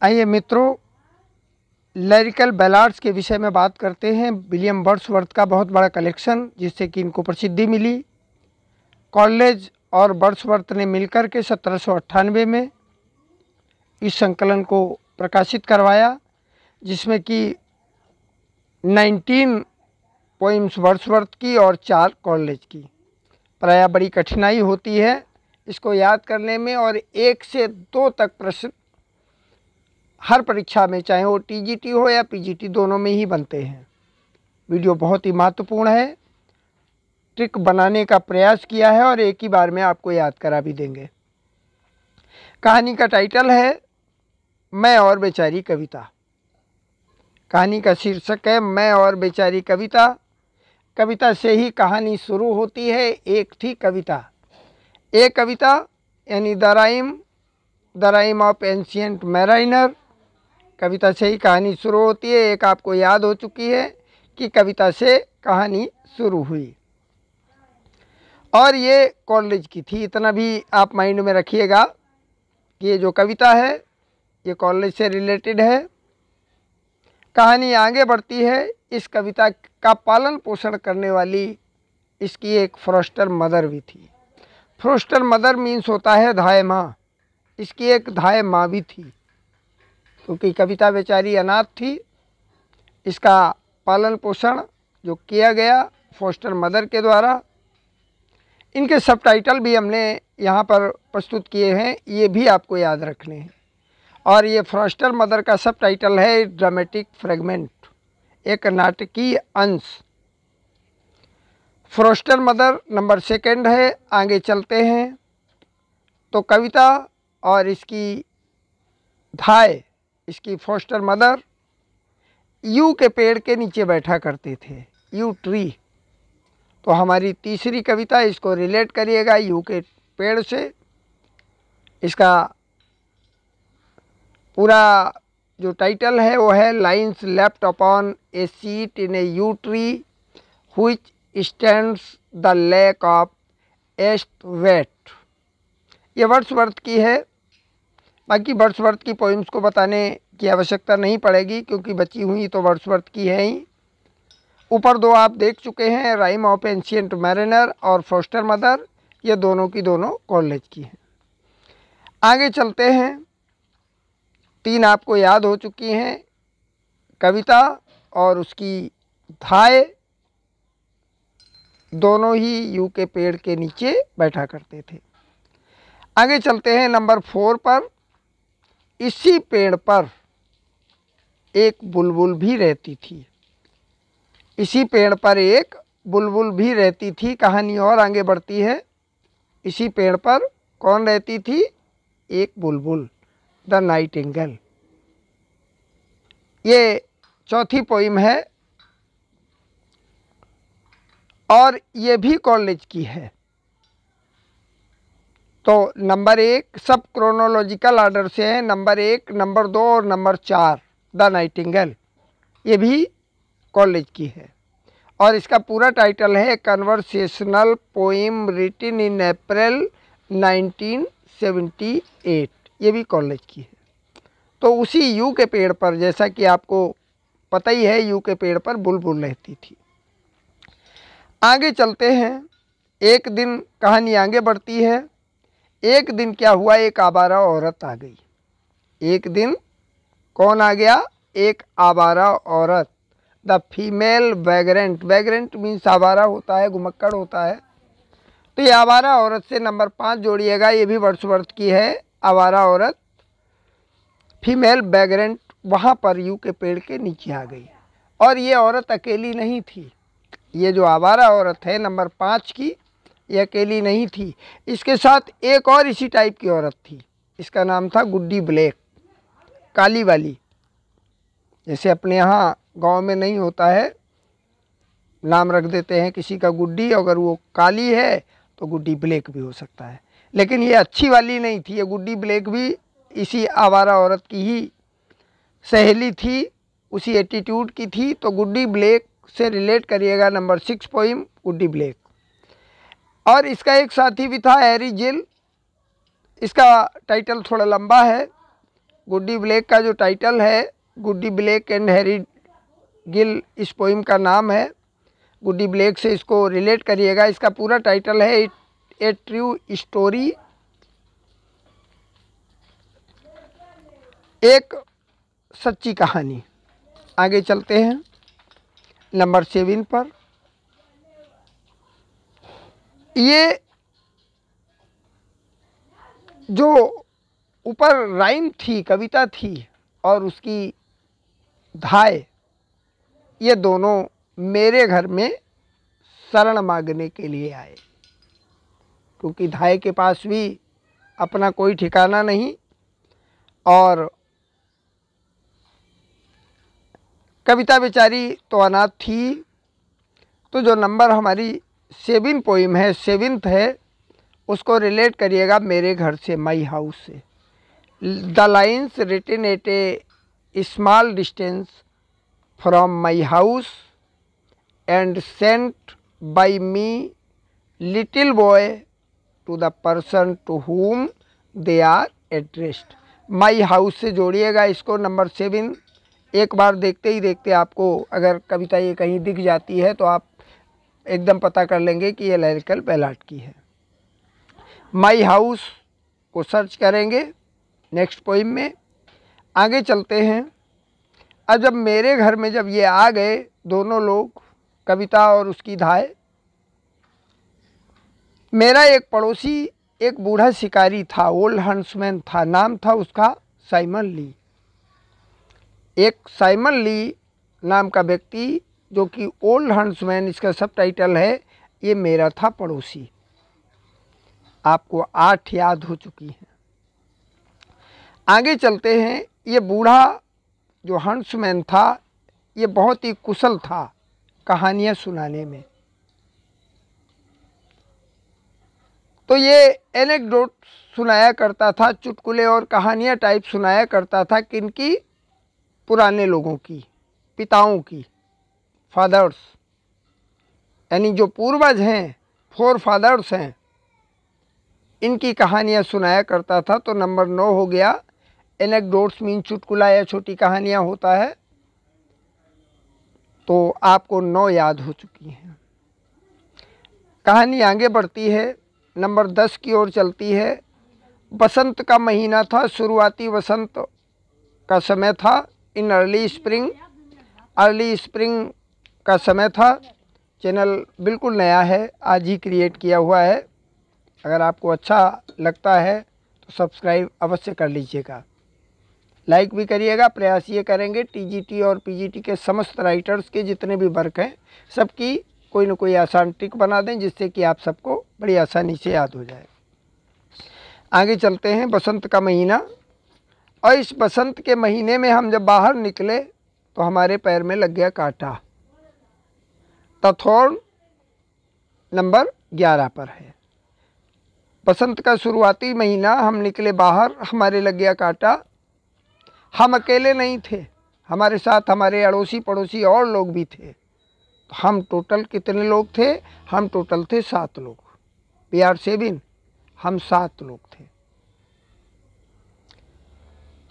आइए मित्रों, लिरिकल बैलाड्स के विषय में बात करते हैं। विलियम वर्ड्सवर्थ का बहुत बड़ा कलेक्शन जिससे कि इनको प्रसिद्धि मिली। कॉलेज और वर्ड्सवर्थ ने मिलकर के 1798 में इस संकलन को प्रकाशित करवाया, जिसमें कि 19 पोइम्स वर्ड्सवर्थ की और 4 कॉलेज की। प्रायः बड़ी कठिनाई होती है इसको याद करने में, और 1 से 2 तक प्रश्न हर परीक्षा में, चाहे वो टीजीटी हो या पीजीटी, दोनों में ही बनते हैं। वीडियो बहुत ही महत्वपूर्ण है। ट्रिक बनाने का प्रयास किया है और एक ही बार में आपको याद करा भी देंगे। कहानी का टाइटल है मैं और बेचारी कविता। कहानी का शीर्षक है मैं और बेचारी कविता। कविता से ही कहानी शुरू होती है। एक थी कविता, एक कविता यानी द राइम ऑफ एंशिएंट मैराइनर। कविता से ही कहानी शुरू होती है। एक आपको याद हो चुकी है कि कविता से कहानी शुरू हुई, और ये कॉलेज की थी। इतना भी आप माइंड में रखिएगा कि ये जो कविता है ये कॉलेज से रिलेटेड है। कहानी आगे बढ़ती है। इस कविता का पालन पोषण करने वाली इसकी एक फॉस्टर मदर भी थी। फॉस्टर मदर मीन्स होता है धाय माँ। इसकी एक धाय माँ भी थी, क्योंकि कविता बेचारी अनाथ थी। इसका पालन पोषण जो किया गया फॉस्टर मदर के द्वारा। इनके सबटाइटल भी हमने यहाँ पर प्रस्तुत किए हैं, ये भी आपको याद रखने हैं। और ये फॉस्टर मदर का सबटाइटल है ड्रामेटिक फ्रेगमेंट, एक नाटकीय अंश। फॉस्टर मदर नंबर 2 है। आगे चलते हैं तो कविता और इसकी धाय, इसकी फॉस्टर मदर यू के पेड़ के नीचे बैठा करते थे, यू ट्री। तो हमारी तीसरी कविता, इसको रिलेट करिएगा यू के पेड़ से। इसका पूरा जो टाइटल है वो है lines left upon a seat in a yew tree which stands the lake of Esthwaite. ये वर्ड्सवर्थ की है। बाकी वर्ड्सवर्थ की पोइम्स को बताने की आवश्यकता नहीं पड़ेगी, क्योंकि बची हुई तो वर्ड्सवर्थ की है ही। ऊपर 2 आप देख चुके हैं, राइम ऑफ एंशिएंट मैरिनर और फॉस्टर मदर। ये दोनों की दोनों कॉलेज की हैं। आगे चलते हैं। 3 आपको याद हो चुकी हैं, कविता और उसकी धाय, दोनों ही यू के पेड़ के नीचे बैठा करते थे। आगे चलते हैं नंबर 4 पर। इसी पेड़ पर एक बुलबुल भी रहती थी। इसी पेड़ पर एक बुलबुल भी रहती थी। कहानी और आगे बढ़ती है। इसी पेड़ पर कौन रहती थी? एक बुलबुल, द नाइटिंगेल। ये चौथी पोइम है और ये भी कॉलेज की है। तो नंबर 1 सब क्रोनोलॉजिकल ऑर्डर से है। नंबर 1, नंबर 2 और नंबर 4 द नाइटिंगेल, ये भी कॉलेज की है। और इसका पूरा टाइटल है कन्वर्सेशनल पोइम रिटन इन अप्रैल 1978। ये भी कॉलेज की है। तो उसी यू के पेड़ पर, जैसा कि आपको पता ही है, यू के पेड़ पर बुलबुल रहती थी। आगे चलते हैं। एक दिन कहानी आगे बढ़ती है। एक दिन क्या हुआ, एक आवारा औरत आ गई। एक दिन कौन आ गया? एक आवारा औरत, the female vagrant. Vagrant means आवारा होता है, घुमक्कड़ होता है। तो ये आवारा औरत से नंबर 5 जोड़िएगा, ये भी वर्ड्सवर्थ की है। आवारा औरत, फीमेल वैग्रेंट, वहाँ पर यू के पेड़ के नीचे आ गई। और ये औरत अकेली नहीं थी। ये जो आवारा औरत है नंबर 5 की, ये अकेली नहीं थी। इसके साथ एक और इसी टाइप की औरत थी। इसका नाम था गुड्डी ब्लैक, काली वाली। जैसे अपने यहाँ गांव में नहीं होता है, नाम रख देते हैं किसी का गुड्डी, अगर वो काली है तो गुड्डी ब्लैक भी हो सकता है। लेकिन ये अच्छी वाली नहीं थी। ये गुड्डी ब्लैक भी इसी आवारा औरत की ही सहेली थी, उसी एटीट्यूड की थी। तो गुड्डी ब्लैक से रिलेट करिएगा नंबर 6 पोइम, गुड्डी ब्लैक। और इसका एक साथी भी था, हैरी जिल। इसका टाइटल थोड़ा लंबा है। गुड्डी ब्लेक का जो टाइटल है, गुड्डी ब्लेक एंड हैरी गिल इस पोइम का नाम है। गुड्डी ब्लेक से इसको रिलेट करिएगा। इसका पूरा टाइटल है ए ट्रू स्टोरी, एक सच्ची कहानी। आगे चलते हैं नंबर 7 पर। ये जो ऊपर राइम थी, कविता थी और उसकी धाय, ये दोनों मेरे घर में शरण मांगने के लिए आए, क्योंकि धाय के पास भी अपना कोई ठिकाना नहीं और कविता बेचारी तो अनाथ थी। तो जो नंबर हमारी 7 पोइम है, 7th है, उसको रिलेट करिएगा मेरे घर से, माई हाउस से। The lines written at a small distance from my house and sent by me little boy to the person to whom they are addressed. My house से जोड़िएगा इसको नंबर 7। एक बार देखते ही देखते आपको अगर कविता ये कहीं दिख जाती है तो आप एकदम पता कर लेंगे कि ये लिरिकल बैलाड की है। माई हाउस को सर्च करेंगे नेक्स्ट पोइम में। आगे चलते हैं। अब जब मेरे घर में जब ये आ गए दोनों लोग, कविता और उसकी धाय, मेरा एक पड़ोसी एक बूढ़ा शिकारी था, ओल्ड हंट्समैन था, नाम था उसका साइमन ली। एक साइमन ली नाम का व्यक्ति जो कि ओल्ड हंट्समैन इसका सब टाइटल है, ये मेरा था पड़ोसी। आपको 8 याद हो चुकी हैं। आगे चलते हैं। ये बूढ़ा जो हंट्समैन था ये बहुत ही कुशल था कहानियाँ सुनाने में। तो ये एनेक्डोट सुनाया करता था, चुटकुले और कहानियाँ टाइप सुनाया करता था। किनकी? पुराने लोगों की, पिताओं की, फादर्स, यानी जो पूर्वज हैं, फोर फादर्स हैं, इनकी कहानियाँ सुनाया करता था। तो नंबर 9 हो गया। एनेक्डोट्स मीन चुटकुला या छोटी कहानियाँ होता है। तो आपको 9 याद हो चुकी हैं। कहानी आगे बढ़ती है, नंबर 10 की ओर चलती है। बसंत का महीना था, शुरुआती वसंत का समय था। इन अर्ली स्प्रिंग का समय था। चैनल बिल्कुल नया है, आज ही क्रिएट किया हुआ है। अगर आपको अच्छा लगता है तो सब्सक्राइब अवश्य कर लीजिएगा, लाइक भी करिएगा। प्रयास ये करेंगे टीजीटी और पीजीटी के समस्त राइटर्स के जितने भी वर्क हैं सबकी कोई न कोई आसान ट्रिक बना दें, जिससे कि आप सबको बड़ी आसानी से याद हो जाए। आगे चलते हैं। बसंत का महीना, और इस बसंत के महीने में हम जब बाहर निकले तो हमारे पैर में लग गया कांटा। द थॉर्न नंबर 11 पर है। बसंत का शुरुआती महीना, हम निकले बाहर, हमारे लग गया कांटा। हम अकेले नहीं थे, हमारे साथ हमारे अड़ोसी पड़ोसी और लोग भी थे। तो हम टोटल कितने लोग थे? हम टोटल थे 7 लोग। वी आर 7, हम 7 लोग थे।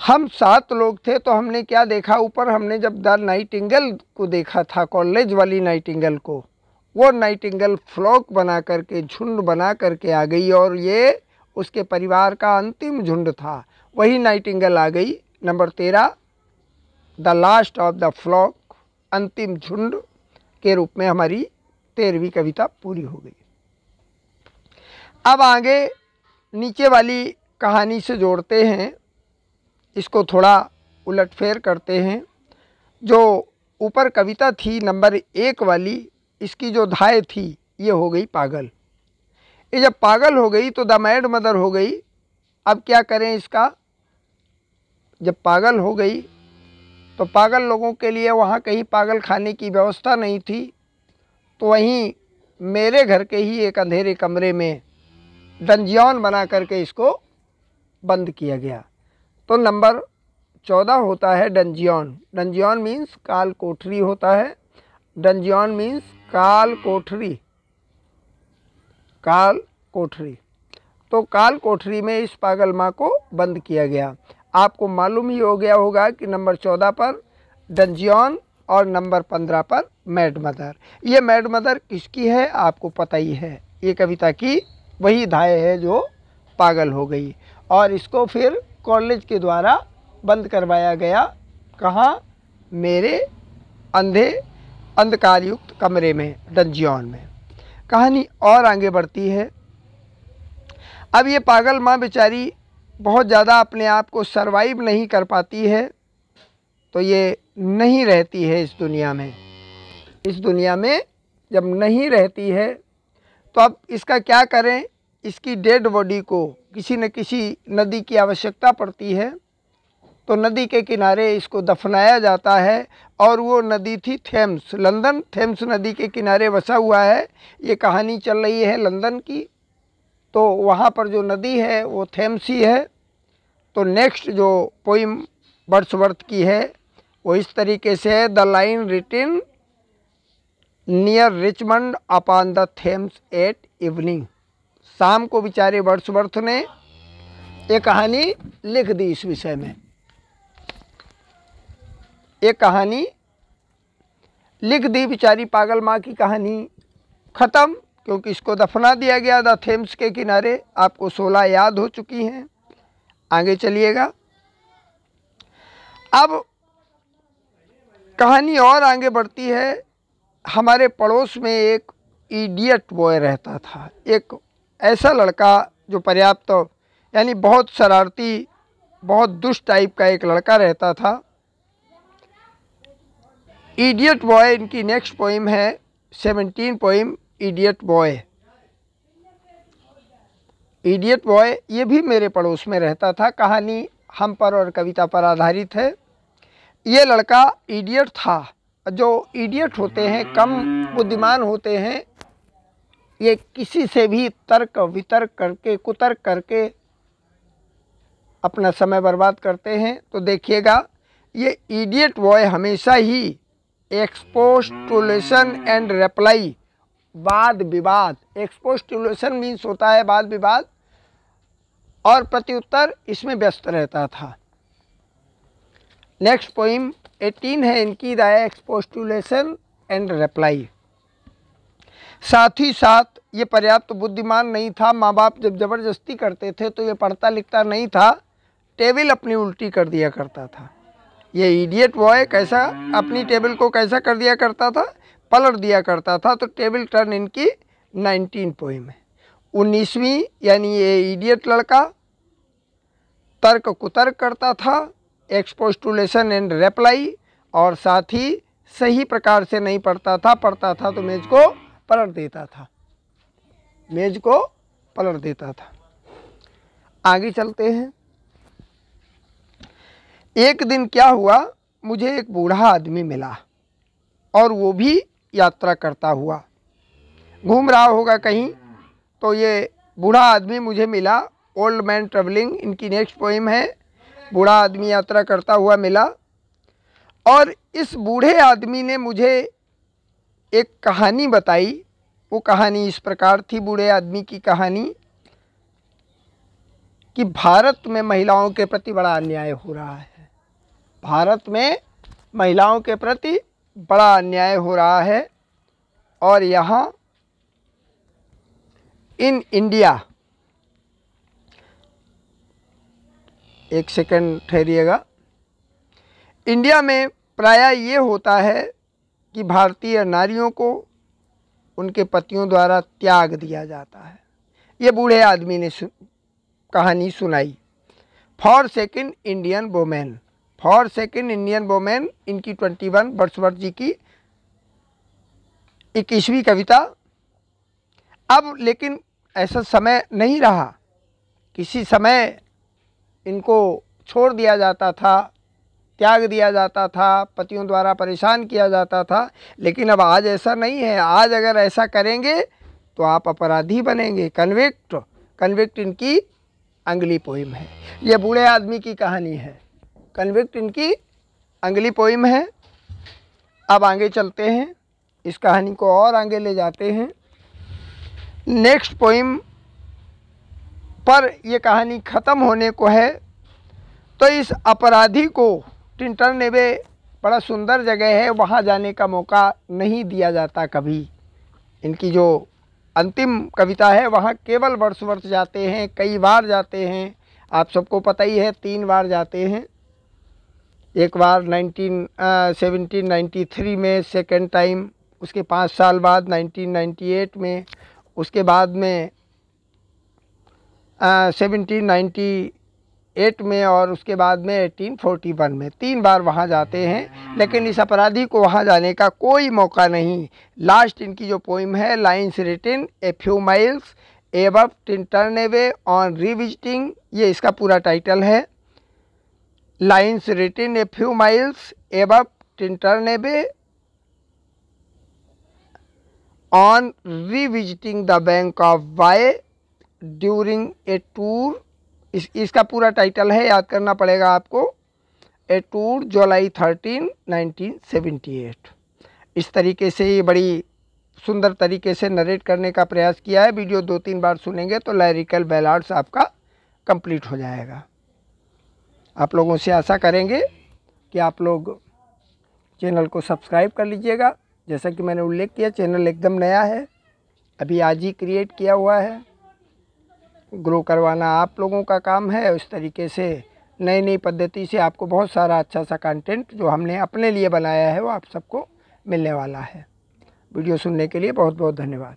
हम 7 लोग थे तो हमने क्या देखा? ऊपर हमने जब द नाइटिंगेल को देखा था, कॉलेज वाली नाइटिंगेल को, वो नाइटिंगेल फ्लॉक बना करके, झुंड बना करके आ गई और ये उसके परिवार का अंतिम झुंड था। वही नाइटिंगेल आ गई। Number 13, the last of the flock, अंतिम झुंड के रूप में हमारी 13वीं कविता पूरी हो गई। अब आगे नीचे वाली कहानी से जोड़ते हैं, इसको थोड़ा उलटफेर करते हैं। जो ऊपर कविता थी नंबर 1 वाली, इसकी जो धाय थी ये हो गई पागल। ये जब पागल हो गई तो द मैड मदर हो गई। अब क्या करें इसका? जब पागल हो गई तो पागल लोगों के लिए वहाँ कहीं पागल खाने की व्यवस्था नहीं थी, तो वहीं मेरे घर के ही एक अंधेरे कमरे में डंजियन बना करके इसको बंद किया गया। तो नंबर 14 होता है डंजियन। डंजियन मीन्स काल कोठरी होता है। डंजियन मीन्स काल कोठरी, काल कोठरी। तो काल कोठरी में इस पागल माँ को बंद किया गया। आपको मालूम ही हो गया होगा कि नंबर 14 पर डंजियन और नंबर 15 पर मैड मदर। ये मैड मदर किसकी है आपको पता ही है, ये कविता की वही धाय है जो पागल हो गई, और इसको फिर कॉलेज के द्वारा बंद करवाया गया। कहाँ? मेरे अंधकार युक्त कमरे में, डंजियन में। कहानी और आगे बढ़ती है। अब ये पागल माँ बेचारी बहुत ज़्यादा अपने आप को सरवाइव नहीं कर पाती है, तो ये नहीं रहती है इस दुनिया में। इस दुनिया में जब नहीं रहती है तो अब इसका क्या करें? इसकी डेड बॉडी को किसी न किसी नदी की आवश्यकता पड़ती है, तो नदी के किनारे इसको दफनाया जाता है। और वो नदी थी थेम्स। लंदन थेम्स नदी के किनारे बसा हुआ है। ये कहानी चल रही है लंदन की, तो वहाँ पर जो नदी है वो थेम्स ही है। तो नेक्स्ट जो पोइम वर्ड्सवर्थ की है वो इस तरीके से है, the line written near Richmond upon the Thames at evening. शाम को बेचारे वर्ड्सवर्थ ने ये कहानी लिख दी इस विषय में। एक कहानी लिख दी बेचारी पागल माँ की कहानी ख़त्म, क्योंकि इसको दफना दिया गया द थेम्स के किनारे। आपको 16 याद हो चुकी हैं। आगे चलिएगा। अब कहानी और आगे बढ़ती है। हमारे पड़ोस में एक इडियट बॉय रहता था, एक ऐसा लड़का जो पर्याप्त यानी बहुत शरारती, बहुत दुष्ट टाइप का एक लड़का रहता था। इडियट बॉय इनकी नेक्स्ट पोइम है, 17 poem idiot boy. Idiot boy ये भी मेरे पड़ोस में रहता था। कहानी हम पर और कविता पर आधारित है। ये लड़का इडियट था। जो इडियट होते हैं, कम बुद्धिमान होते हैं, ये किसी से भी तर्क वितर्क करके, कुतर्क करके अपना समय बर्बाद करते हैं। तो देखिएगा, ये इडियट बॉय हमेशा ही एक्सपोस्टुलेशन एंड रिप्लाई, वाद विवाद, एक्सपोस्टुलेशन मीन्स होता है वाद विवाद, और प्रत्युत्तर इसमें व्यस्त रहता था। नेक्स्ट पोइम 18 है इनकी, द एक्सपोस्टुलेशन एंड रिप्लाई। साथ ही साथ ये पर्याप्त बुद्धिमान नहीं था। माँ बाप जब ज़बरदस्ती करते थे तो ये पढ़ता लिखता नहीं था, टेबल अपनी उल्टी कर दिया करता था। ये इडियट बॉय कैसा अपनी टेबल को कैसा कर दिया करता था? पलट दिया करता था। तो टेबल टर्न इनकी 19 पोइम है। 19वीं यानी ये इडियट लड़का तर्क कुतर्क करता था, एक्सपोस्टुलेशन एंड रिप्लाई, और साथ ही सही प्रकार से नहीं पढ़ता था। पढ़ता था तो मेज को पलट देता था, मेज को पलट देता था। आगे चलते हैं। एक दिन क्या हुआ, मुझे एक बूढ़ा आदमी मिला, और वो भी यात्रा करता हुआ घूम रहा होगा कहीं। तो ये बूढ़ा आदमी मुझे मिला, ओल्ड मैन ट्रेवलिंग इनकी नेक्स्ट पोइम है। बूढ़ा आदमी यात्रा करता हुआ मिला, और इस बूढ़े आदमी ने मुझे एक कहानी बताई। वो कहानी इस प्रकार थी, बूढ़े आदमी की कहानी, कि भारत में महिलाओं के प्रति बड़ा अन्याय हो रहा है। भारत में महिलाओं के प्रति बड़ा अन्याय हो रहा है, और यहाँ इन इंडिया, एक सेकंड ठहरिएगा, इंडिया में प्रायः ये होता है कि भारतीय नारियों को उनके पतियों द्वारा त्याग दिया जाता है। ये बूढ़े आदमी ने कहानी सुनाई। For second Indian women, for second Indian women इनकी 21 वर्ड्सवर्थ जी की 21वीं कविता। अब लेकिन ऐसा समय नहीं रहा, किसी समय इनको छोड़ दिया जाता था, त्याग दिया जाता था, पतियों द्वारा परेशान किया जाता था। लेकिन अब आज ऐसा नहीं है। आज अगर ऐसा करेंगे तो आप अपराधी बनेंगे, कन्विक्ट। कन्विक्ट इनकी अगली पोइम है। ये बूढ़े आदमी की कहानी है, कन्विक्ट इनकी अगली पोइम है। अब आगे चलते हैं, इस कहानी को और आगे ले जाते हैं। नेक्स्ट पोइम पर यह कहानी ख़त्म होने को है। तो इस अपराधी को टिंटरनेवे बड़ा सुंदर जगह है, वहाँ जाने का मौका नहीं दिया जाता कभी। इनकी जो अंतिम कविता है वहाँ केवल वर्ड्सवर्थ जाते हैं, कई बार जाते हैं, आप सबको पता ही है 3 बार जाते हैं। एक बार 1793 में सेकेंड टाइम, उसके 5 साल बाद 1998 में, उसके बाद में 1798 में, और उसके बाद में 1841 में 3 बार वहाँ जाते हैं। लेकिन इस अपराधी को वहाँ जाने का कोई मौका नहीं। लास्ट इनकी जो पोइम है, lines written a few miles above Tintern Abbey on revisiting, ये इसका पूरा टाइटल है। Lines written a few miles above Tintern Abbey on revisiting the bank of Wye during a tour, इसका पूरा टाइटल है, याद करना पड़ेगा आपको, ए टूर जुलाई 13, 1978। इस तरीके से ये बड़ी सुंदर तरीके से नरेट करने का प्रयास किया है। वीडियो 2-3 बार सुनेंगे तो लिरिकल बैलाड्स आपका कंप्लीट हो जाएगा। आप लोगों से आशा करेंगे कि आप लोग चैनल को सब्सक्राइब कर लीजिएगा। जैसा कि मैंने उल्लेख किया, चैनल एकदम नया है, अभी आज ही क्रिएट किया हुआ है। ग्रो करवाना आप लोगों का काम है। उस तरीके से नई नई पद्धति से आपको बहुत सारा अच्छा सा कंटेंट जो हमने अपने लिए बनाया है वो आप सबको मिलने वाला है। वीडियो सुनने के लिए बहुत बहुत धन्यवाद।